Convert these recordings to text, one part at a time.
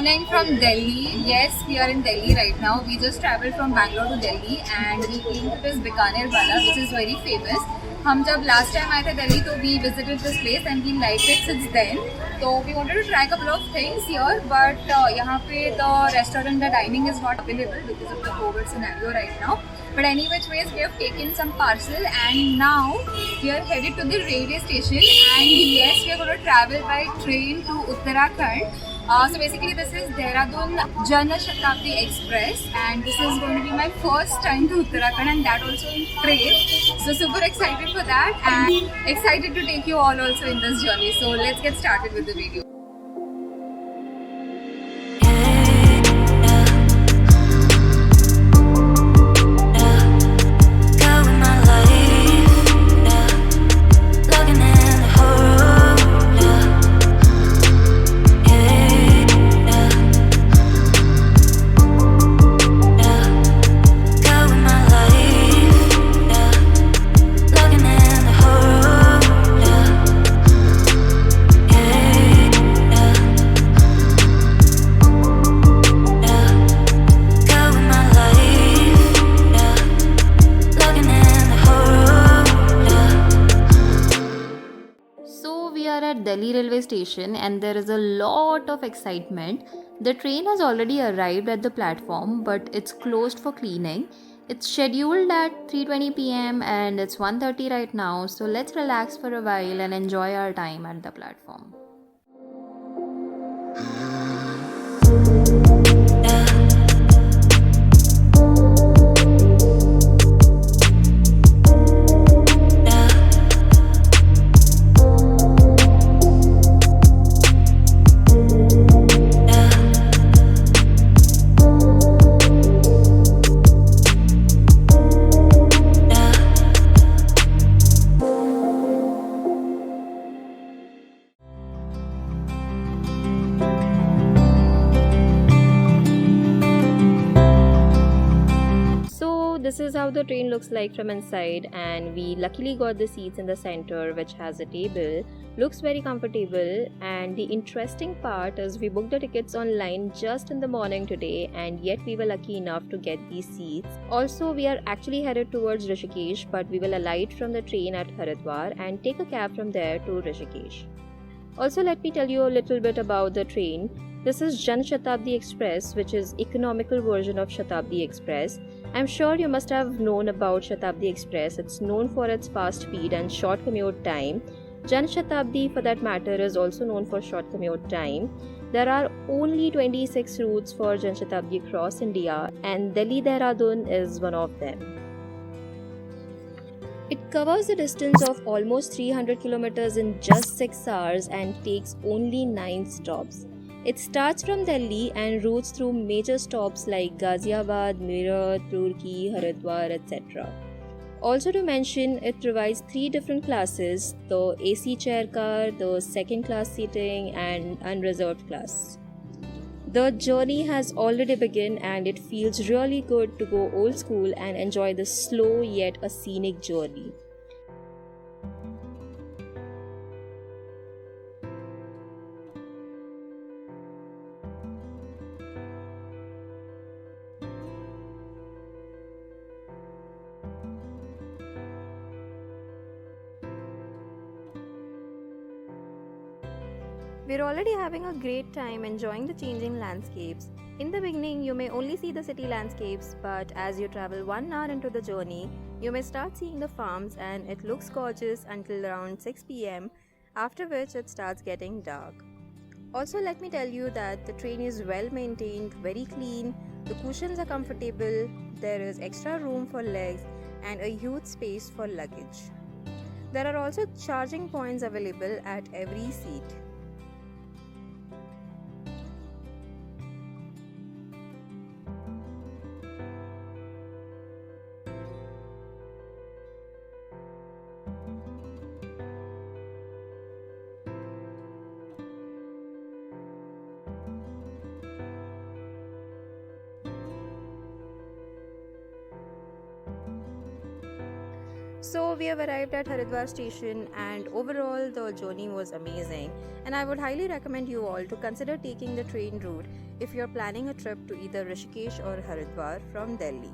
morning from Delhi. Yes, we are in Delhi right now. We just traveled from Bangalore to Delhi and we came to this Bikaner Wala, which is very famous. हम जब last time आए थे दिल्ली तो we visited this place and we liked it since then. So we wanted to try a couple of things here, but यहाँ पे the restaurant, the dining is not available because of the COVID scenario right now. But any which ways, we have taken some parcel and now we are headed to the railway station. And yes, we are going to travel by train to Uttarakhand. So basically this is Dehradun Janshatabdi Express and this is going to be my first time to Uttarakhand and that also in train. So super excited for that and excited to take you all also in this journey. So let's get started with the video. Delhi railway station and there is a lot of excitement. The train has already arrived at the platform but it's closed for cleaning. It's scheduled at 3:20 p.m. and it's 1:30 right now, so let's relax for a while and enjoy our time at the platform. This is how the train looks like from inside, and we luckily got the seats in the center which has a table. Looks very comfortable, and the interesting part is we booked the tickets online just in the morning today and yet we were lucky enough to get these seats. Also, we are actually headed towards Rishikesh, but we will alight from the train at Haridwar and take a cab from there to Rishikesh. Also, let me tell you a little bit about the train. This is Janshatabdi Express, which is economical version of Shatabdi Express. I'm sure you must have known about Shatabdi Express. It's known for its fast speed and short commute time. Janshatabdi, for that matter, is also known for short commute time. There are only 26 routes for Janshatabdi across India, and Delhi Dehradun is one of them. It covers a distance of almost 300 kilometers in just 6 hours and takes only 9 stops. It starts from Delhi and routes through major stops like Ghaziabad, Meerut, Roorkee, Haridwar, etc. Also to mention, it provides 3 different classes: the AC chair car, the second class seating and unreserved class. The journey has already begun and it feels really good to go old school and enjoy the slow yet a scenic journey. We're already having a great time enjoying the changing landscapes. In the beginning, you may only see the city landscapes, but as you travel 1 hour into the journey, you may start seeing the farms and it looks gorgeous until around 6 p.m., after which it starts getting dark. Also, let me tell you that the train is well maintained, very clean, the cushions are comfortable, there is extra room for legs and a huge space for luggage. There are also charging points available at every seat. So we have arrived at Haridwar station, and overall the journey was amazing, and I would highly recommend you all to consider taking the train route if you're planning a trip to either Rishikesh or Haridwar from Delhi.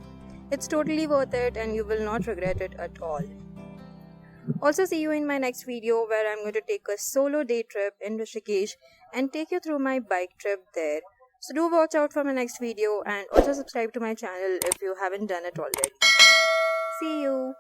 It's totally worth it and you will not regret it at all. Also, see you in my next video where I'm going to take a solo day trip in Rishikesh and take you through my bike trip there. So do watch out for my next video and also subscribe to my channel if you haven't done it already. See you.